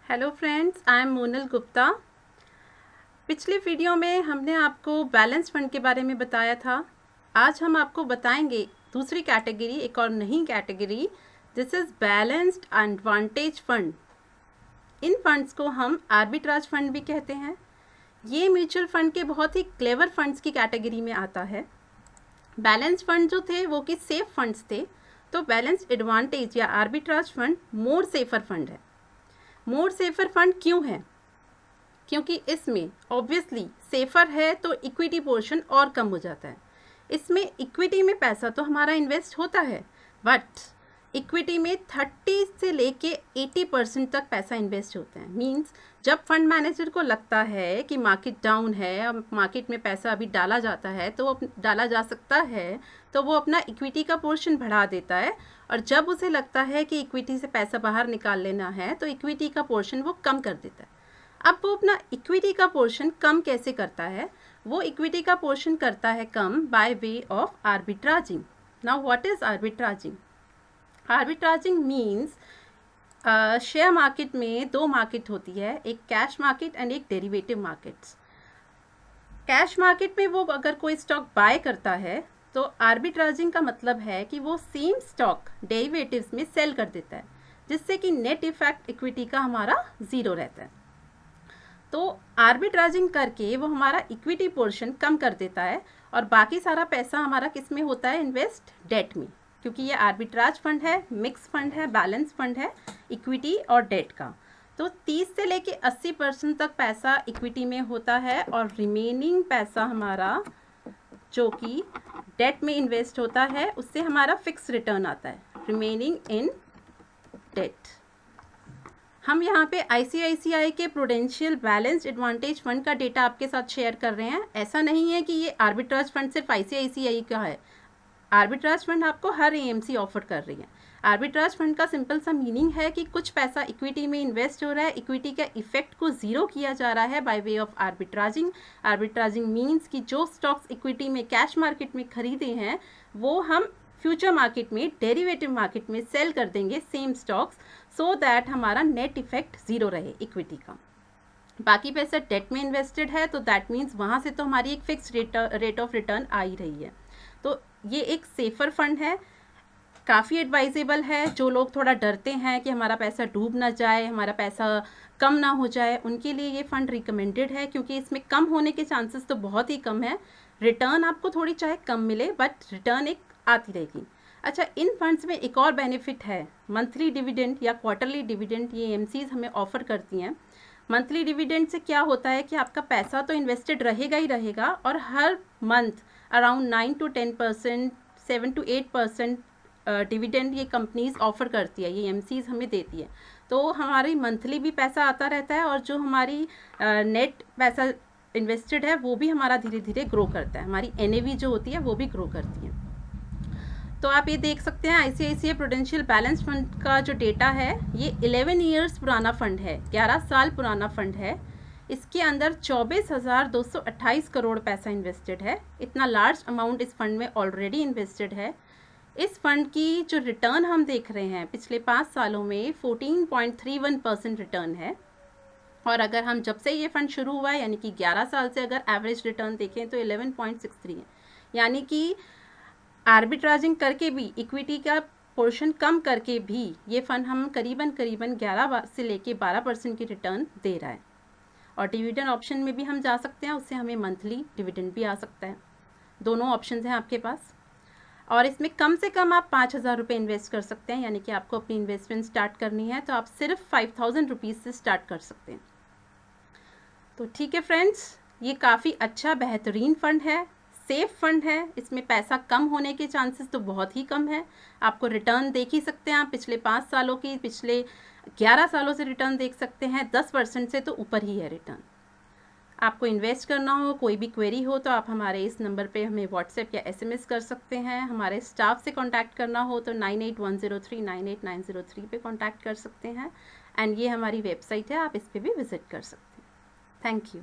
Hello friends, I am Monal Gupta. पिछले video में हमने आपको बैलेंस फंड के बारे में बताया था। आज हम आपको बताएंगे दूसरी कैटेगरी, एक और नई category. This is balanced advantage fund. In funds को हम आर्बिट्राज फंड भी कहते हैं। ये म्यूचुअल फंड के बहुत ही क्लेवर फंड्स की कैटेगरी में आता है। बैलेंस फंड जो थे वो कि सेफ फंड्स थे, तो बैलेंस एडवांटेज या arbitrage fund more safer fund है। मोर सेफर फंड क्यों है? क्योंकि इसमें ऑब्वियसली सेफर है तो इक्विटी पोर्शन और कम हो जाता है। इसमें इक्विटी में पैसा तो हमारा इन्वेस्ट होता है, बट इक्विटी में 30 से लेके 80% तक पैसा इन्वेस्ट होता है। मींस जब फंड मैनेजर को लगता है कि मार्केट डाउन है, अब मार्केट में पैसा अभी डाला जाता है तो वो डाला जा सकता है, तो वो अपना इक्विटी का पोर्शन बढ़ा देता है। और जब उसे लगता है कि इक्विटी से पैसा बाहर निकाल लेना है तो इक्विटी का पोर्शन वो कम कर देता है। अब वो अपना इक्विटी का पोर्शन कम कैसे करता है? वो इक्विटी का पोर्शन करता है कम by way of arbitraging. Now what is arbitraging? Arbitraging means share market में दो मार्केट होती है, एक कैश मार्केट एंड एक डेरिवेटिव मार्केट्स। कैश मार्केट में वो अगर कोई स्टॉक बाय करता है तो आर्बिट्राजिंग का मतलब है कि वो सेम स्टॉक डेरिवेटिव्स में सेल कर देता है, जिससे कि नेट इफेक्ट इक्विटी का हमारा ज़ीरो रहता है। तो आर्बिट्राजिंग करके वो हमारा इक्विटी पोर्शन कम कर देता है और बाकी सारा पैसा हमारा किस में होता है? इन्वेस्ट डेट में। क्योंकि ये आर्बिट्राज फंड है, मिक्स फंड है, बैलेंस फंड है, इक्विटी और डेट का। तो 30 से लेके 80% तक पैसा इक्विटी में होता है और रिमेनिंग पैसा हमारा जो कि डेट में इन्वेस्ट होता है उससे हमारा फिक्स रिटर्न आता है, रिमेनिंग इन डेट। हम यहाँ पे ICICI के प्रूडेंशियल बैलेंस्ड एडवांटेज फंड का डेटा आपके साथ शेयर कर रहे हैं। ऐसा नहीं है कि ये आर्बिट्राज फंड सिर्फ ICICI का है। आर्बिट्राज फंड आपको हर AMC ऑफर कर रही है। आर्बिट्राज फंड का सिंपल सा मीनिंग है कि कुछ पैसा इक्विटी में इन्वेस्ट हो रहा है, इक्विटी का इफेक्ट को जीरो किया जा रहा है bye way of आर्बिट्राजिंग। Arbitraging means कि जो स्टॉक्स इक्विटी में कैश मार्केट में खरीदे हैं वो हम फ्यूचर मार्केट में, डेरिवेटिव मार्केट में सेल कर देंगे सेम स्टॉक्स, सो दैट हमारा नेट इफेक्ट ज़ीरो रहे इक्विटी का। बाकी पैसा डेट में इन्वेस्टेड है तो दैट मीन्स वहाँ से तो हमारी एक फिक्स रेट ऑफ रिटर्न आ ही रही है। तो ये एक सेफर फंड है, काफ़ी एडवाइजेबल है। जो लोग थोड़ा डरते हैं कि हमारा पैसा डूब ना जाए, हमारा पैसा कम ना हो जाए, उनके लिए ये फ़ंड रिकमेंडेड है, क्योंकि इसमें कम होने के चांसेस तो बहुत ही कम है। रिटर्न आपको थोड़ी चाहे कम मिले, बट रिटर्न एक आती रहेगी। अच्छा, इन फंड्स में एक और बेनिफिट है, मंथली डिविडेंड या क्वार्टरली डिविडेंड ये AMCs हमें ऑफर करती हैं। मंथली डिविडेंड से क्या होता है कि आपका पैसा तो इन्वेस्टेड रहेगा ही रहेगा और हर month around 9 to 10%, 7 to 8% dividend ये कंपनीज ऑफर करती है, ये AMCs हमें देती है। तो हमारी मंथली भी पैसा आता रहता है और जो हमारी नेट पैसा इन्वेस्टेड है वो भी हमारा धीरे धीरे ग्रो करता है, हमारी NAV जो होती है वो भी ग्रो करती है। तो आप ये देख सकते हैं ICICI प्रूडेंशियल बैलेंस फंड का जो डेटा है ये 11 ईयर्स पुराना फंड है, 11 साल पुराना फंड है। इसके अंदर 24,228 करोड़ पैसा इन्वेस्टेड है। इतना लार्ज अमाउंट इस फंड में ऑलरेडी इन्वेस्टेड है। इस फंड की जो रिटर्न हम देख रहे हैं पिछले 5 सालों में 14.31% रिटर्न है। और अगर हम जब से ये फंड शुरू हुआ है यानी कि 11 साल से अगर एवरेज रिटर्न देखें तो 11.63 है। यानी कि आर्बिट्राजिंग करके भी, इक्विटी का पोर्शन कम करके भी ये फंड हम करीबन 11 से लेके 12% की रिटर्न दे रहा है। और डिविडेंड ऑप्शन में भी हम जा सकते हैं, उससे हमें मंथली डिविडेंड भी आ सकता है। दोनों ऑप्शन हैं आपके पास। और इसमें कम से कम आप 5,000 रुपये इन्वेस्ट कर सकते हैं, यानी कि आपको अपनी इन्वेस्टमेंट स्टार्ट करनी है तो आप सिर्फ 5,000 रुपीज़ से स्टार्ट कर सकते हैं। तो ठीक है फ्रेंड्स, ये काफ़ी अच्छा बेहतरीन फंड है, सेफ फंड है। इसमें पैसा कम होने के चांसेस तो बहुत ही कम है। आपको रिटर्न देख ही सकते हैं आप, पिछले 5 सालों की, पिछले 11 सालों से रिटर्न देख सकते हैं, 10% से तो ऊपर ही है रिटर्न। आपको इन्वेस्ट करना हो, कोई भी क्वेरी हो तो आप हमारे इस नंबर पे हमें व्हाट्सएप या SMS कर सकते हैं। हमारे स्टाफ से कांटेक्ट करना हो तो 9810398903 पे कांटेक्ट कर सकते हैं। एंड ये हमारी वेबसाइट है, आप इस पर भी विज़िट कर सकते हैं। Thank you.